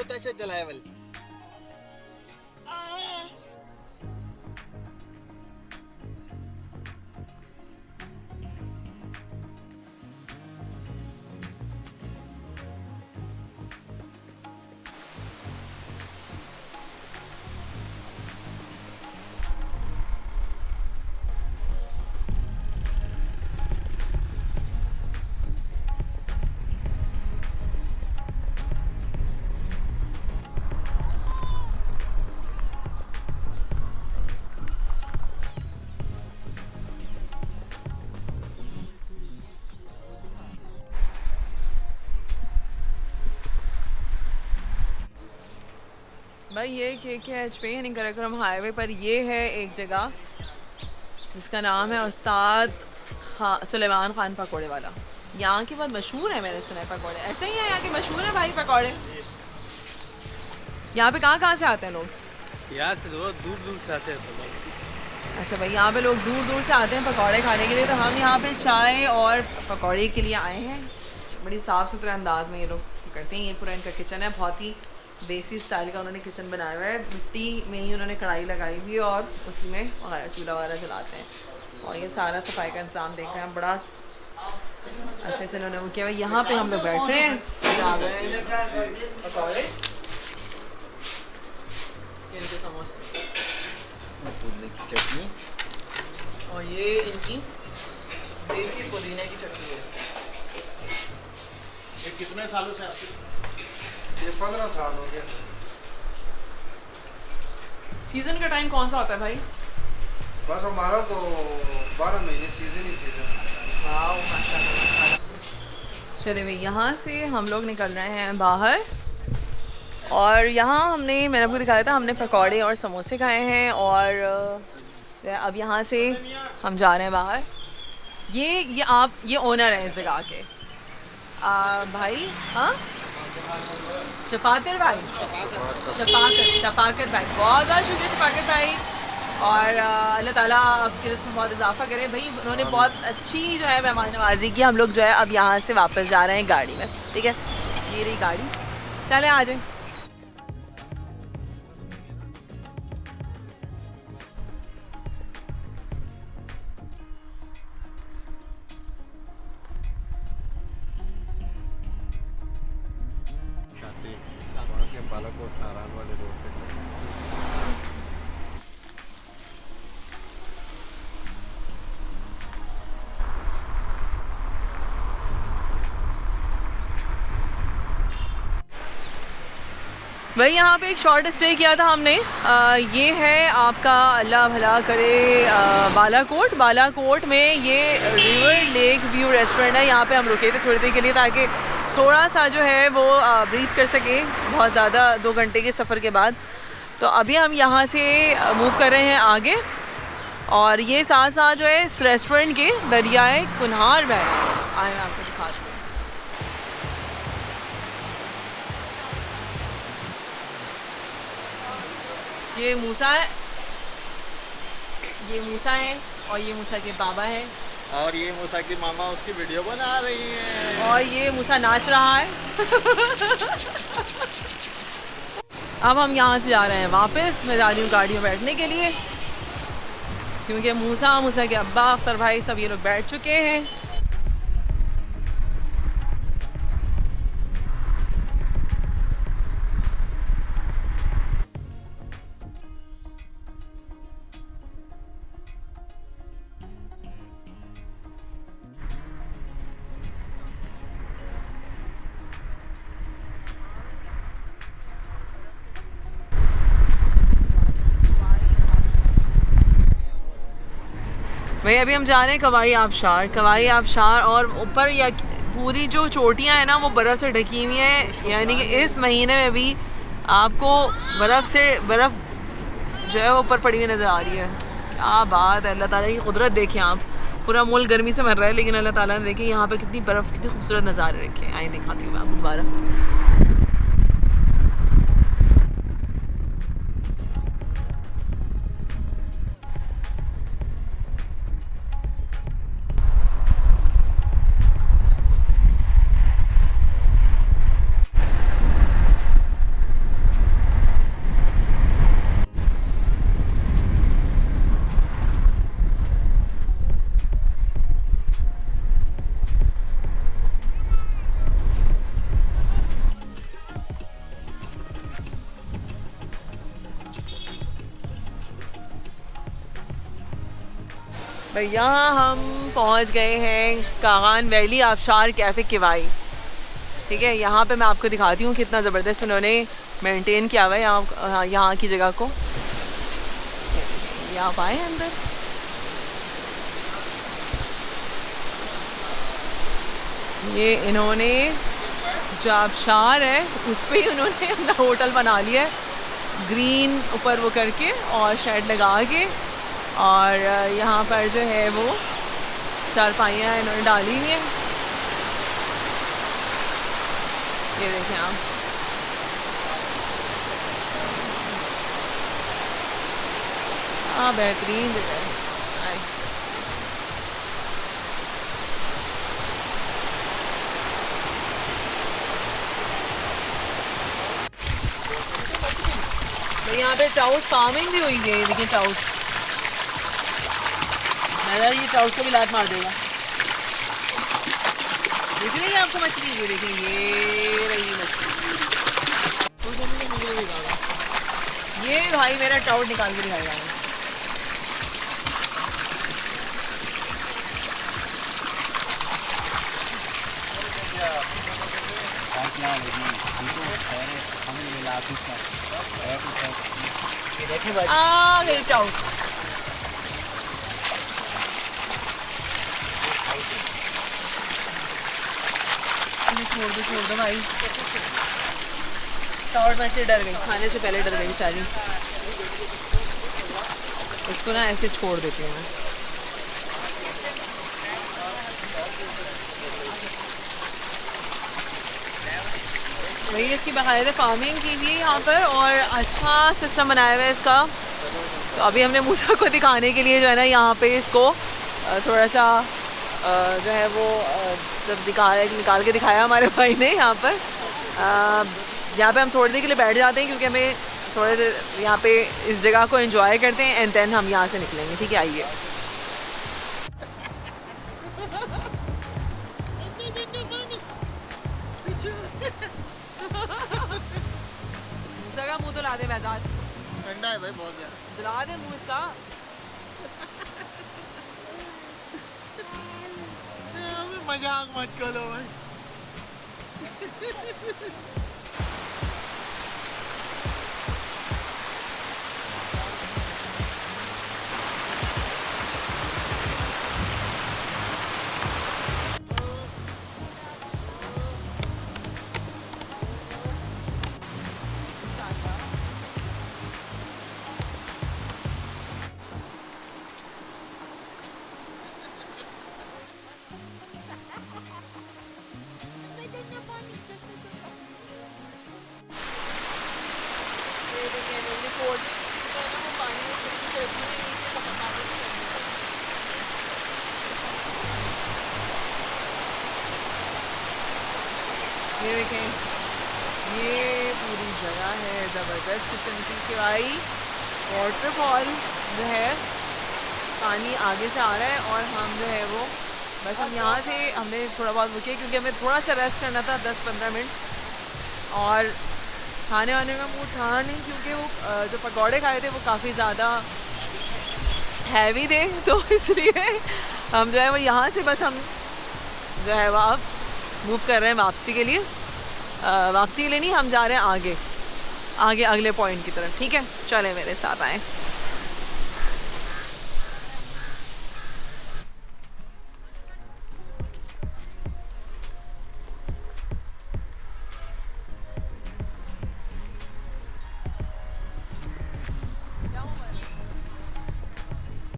touch the level. भाई ये KKH पे यानी कराक्रम हाईवे पर ये है एक जगह जिसका नाम है उस्ताद सुलेमान खान पकौड़े वाला। यहाँ की बहुत मशहूर है, मैंने सुना है पकौड़े। ऐसे ही है यहाँ के मशहूर है भाई पकौड़े। यहाँ पे कहाँ से आते हैं लोग? यहाँ से दूर दूर से आते हैं तो लोग। अच्छा भाई, यहाँ पे लोग दूर दूर से आते हैं पकौड़े खाने के लिए। तो हम यहाँ पे चाय और पकौड़े के लिए आए हैं। बड़ी साफ़ सुथरे अंदाज में ये लोग करते हैं। ये पूरा इनका किचन है, बहुत ही देसी स्टाइल का उन्होंने किचन बनाया हुआ है। मिट्टी में ही उन्होंने कढ़ाई लगाई हुई है और उसी में चूल्हा वगैरह जलाते हैं। और ये सारा सफाई का इंतजाम देख रहे हैं, बड़ा अच्छे से उन्होंने वो किया हुआ। यहाँ पे हम लोग बैठ रहे हैं, पकौड़े, इनके समोसे, पुदीने की चटनी, और ये इनकी देसी पुदीने की चटनी है। ये कितने सालों से आपकी? ये 15 साल हो गया। सीज़न का टाइम कौन सा होता है भाई? बस हमारा तो 12 महीने सीजन ही सीजन। चलिए भाई, यहाँ से हम लोग निकल रहे हैं बाहर। और यहाँ मैंने आपको दिखाया था, हमने पकौड़े और समोसे खाए हैं। और अब यहाँ से हम जा रहे हैं बाहर। ये ओनर हैं इस जगह के भाई। हाँ, शफाकर भाई, शफाकर भाई, बहुत बहुत शुक्रिया शफाकर भाई। और अल्लाह ताला आपके रिस्क में बहुत इजाफा करे भाई। उन्होंने बहुत अच्छी जो है मेहमान नवाजी की। हम लोग जो है अब यहाँ से वापस जा रहे हैं गाड़ी में। ठीक है, ये रही गाड़ी, चले आ जाए। वहाँ से बालाकोट नारायण वाले रोड पे चले। भाई यहाँ पे एक शॉर्ट स्टे किया था हमने। ये है आपका, अल्लाह भला करे, बालाकोट में ये रिवर लेक व्यू रेस्टोरेंट है। यहाँ पे हम रुके थे थोड़ी देर के लिए ताकि थोड़ा सा जो है वो ब्रीथ कर सके, बहुत ज़्यादा 2 घंटे के सफ़र के बाद। तो अभी हम यहाँ से मूव कर रहे हैं आगे। और ये साथ साथ जो है इस रेस्टोरेंट के दरियाए कुन्हार बह रहे हैं। आए आपको दिखाते हैं। ये मूसा है, और ये मूसा के बाबा है, और ये मूसा की मामा उसकी वीडियो बना रही है, और ये मूसा नाच रहा है। अब हम यहाँ से जा रहे हैं वापस। मैं जा रही हूँ गाड़ी में बैठने के लिए, क्योंकि मूसा के अब्बा, अख्तर भाई, सब ये लोग बैठ चुके हैं। भाई अभी हम जा रहे हैं कवाई आबशार। और ऊपर या पूरी जो चोटियाँ हैं ना वो बर्फ़ से ढकी हुई हैं। यानी कि इस महीने में भी आपको बर्फ़ जो है वो ऊपर पड़ी हुई नज़र आ रही है। क्या बात है, अल्लाह ताला की कुदरत देखें आप। पूरा मुल्क गर्मी से मर रहा है, लेकिन अल्लाह ताला ने देखें यहाँ पे कितनी बर्फ़, कितनी खूबसूरत नज़ारे रखे हैं। आइए दिखाती हूँ मैं आपको दोबारा। तो यहाँ हम पहुँच गए हैं कागान वैली आबशार कैफ़े किवाई। ठीक है, यहाँ पे मैं आपको दिखाती हूँ कितना ज़बरदस्त उन्होंने मेंटेन किया हुआ है यहाँ की जगह को। ये आप आए अंदर। ये इन्होंने जो आबशार है उस पर ही उन्होंने अपना होटल बना लिया है, ग्रीन ऊपर वो करके और शेड लगा के, और यहाँ पर जो है वो चारपाइयाँ इन्होंने डाली हुई हैं। ये देखें आप, हाँ बेहतरीन जगह है। तो यहाँ पे ट्राउट फार्मिंग भी हुई है। देखिए ट्राउट, मेरा ये ट्राउट को भी लात मार देगा। देख रही है आपको मछली, ये देखिए ये रही मछली। ये भाई मेरा ट्राउट निकाल के दिखाएगा। ये ट्राउट छोड़ दो भाई। ट्राउट मछली डर गई, खाने से पहले डर गई बेचारी। इसको ना ऐसे छोड़ देती हूँ मैं। वही इसकी बाकायदा फार्मिंग की हुई है यहाँ पर, और अच्छा सिस्टम बनाया हुआ है इसका। तो अभी हमने मूसा को दिखाने के लिए जो है ना यहाँ पे इसको थोड़ा सा जो है वो जब निकाल के दिखाया हमारे भाई ने यहाँ पर। यहाँ पे हम थोड़ी देर के लिए बैठ जाते हैं क्योंकि हमें थोड़ी देर यहाँ पे इस जगह को एंजॉय करते हैं, एंड देन हम यहाँ से निकलेंगे। ठीक है, आइए। मूसा का मुँह तो ला दे मैदान, ठंडा है भाई बहुत ज्यादा, दिला दे मुँह इसका। मजाक मत करो भाई। ये देखें, ये पूरी जगह है ज़बरदस्त किस्म की किवाई वाटरफॉल जो है। पानी आगे से आ रहा है और हम जो है वो बस हम यहाँ से हमने थोड़ा बहुत रुके क्योंकि हमें थोड़ा सा रेस्ट करना था 10-15 मिनट, और खाने वाने का मूड था नहीं क्योंकि वो जो पकौड़े खाए थे वो काफ़ी ज़्यादा हैवी थे, तो इसलिए हम जो है वो यहाँ से बस हम जो है वो अब मूव कर रहे हैं वापसी के लिए। वापसी के लिए नहीं, हम जा रहे हैं आगे अगले पॉइंट की तरफ। ठीक है, चलें मेरे साथ आएँ।